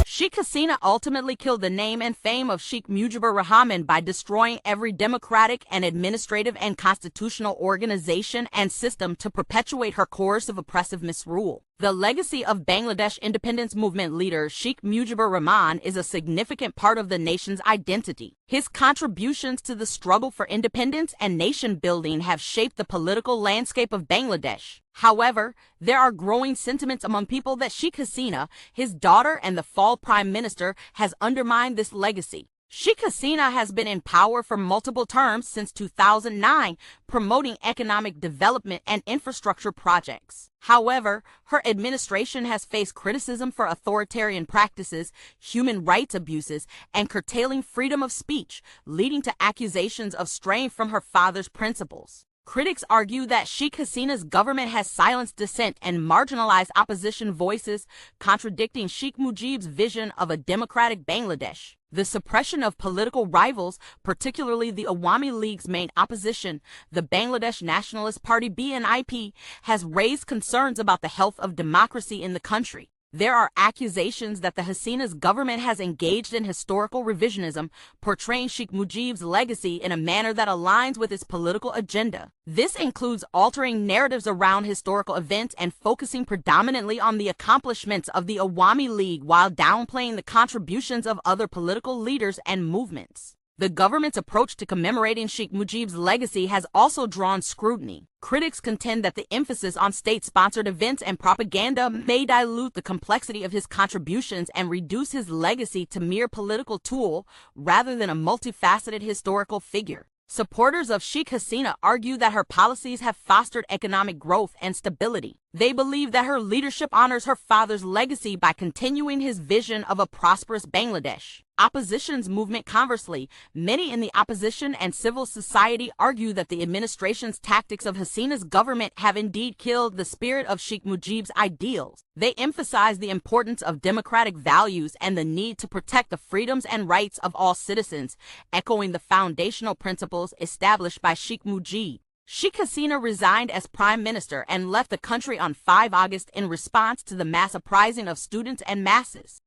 Sheikh Hasina ultimately killed the name and fame of Sheikh Mujibur Rahman by destroying every democratic and administrative and constitutional organization and system to perpetuate her coercive oppressive misrule. The legacy of Bangladesh independence movement leader Sheikh Mujibur Rahman is a significant part of the nation's identity. His contributions to the struggle for independence and nation building have shaped the political landscape of Bangladesh. However, there are growing sentiments among people that Sheikh Hasina, his daughter and the fall prime minister, has undermined this legacy. Sheikh Hasina has been in power for multiple terms since 2009, promoting economic development and infrastructure projects. However, her administration has faced criticism for authoritarian practices, human rights abuses, and curtailing freedom of speech, leading to accusations of straying from her father's principles. Critics argue that Sheikh Hasina's government has silenced dissent and marginalized opposition voices, contradicting Sheikh Mujib's vision of a democratic Bangladesh. The suppression of political rivals, particularly the Awami League's main opposition, the Bangladesh Nationalist Party (BNP), has raised concerns about the health of democracy in the country. There are accusations that the Hasina's government has engaged in historical revisionism, portraying Sheikh Mujib's legacy in a manner that aligns with its political agenda. This includes altering narratives around historical events and focusing predominantly on the accomplishments of the Awami League while downplaying the contributions of other political leaders and movements. The government's approach to commemorating Sheikh Mujib's legacy has also drawn scrutiny. Critics contend that the emphasis on state-sponsored events and propaganda may dilute the complexity of his contributions and reduce his legacy to mere political tool rather than a multifaceted historical figure. Supporters of Sheikh Hasina argue that her policies have fostered economic growth and stability. They believe that her leadership honors her father's legacy by continuing his vision of a prosperous Bangladesh. Opposition's movement, conversely, many in the opposition and civil society argue that the administration's tactics of Hasina's government have indeed killed the spirit of Sheikh Mujib's ideals. They emphasize the importance of democratic values and the need to protect the freedoms and rights of all citizens, echoing the foundational principles established by Sheikh Mujib. Sheikh Hasina resigned as prime minister and left the country on 5 August in response to the mass uprising of students and masses.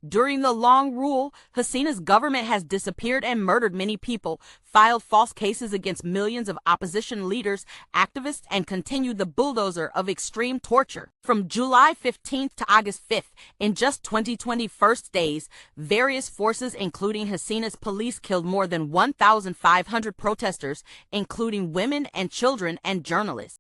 During the long rule, Hasina's government has disappeared and murdered many people, filed false cases against millions of opposition leaders, activists, and continued the bulldozer of extreme torture. From July 15th to August 5th, in just 2021 days, various forces including Hasina's police killed more than 1,500 protesters, including women and children and journalists.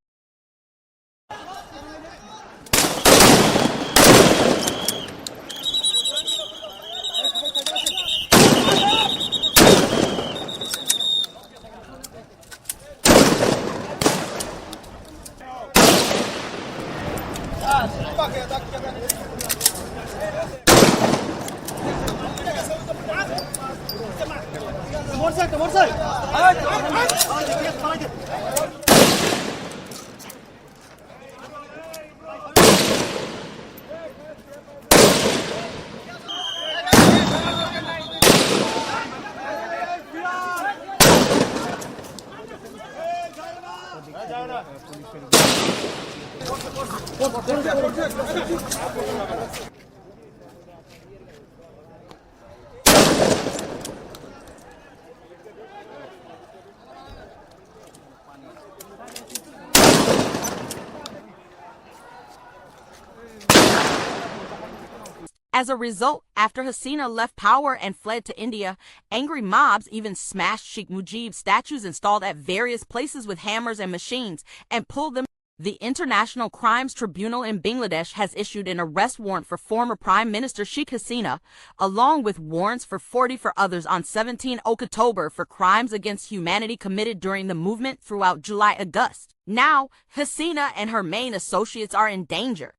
As a result, after Hasina left power and fled to India, angry mobs even smashed Sheikh Mujib's statues installed at various places with hammers and machines and pulled them. The International Crimes Tribunal in Bangladesh has issued an arrest warrant for former Prime Minister Sheikh Hasina, along with warrants for 40 others on 17 October for crimes against humanity committed during the movement throughout July-August. Now, Hasina and her main associates are in danger.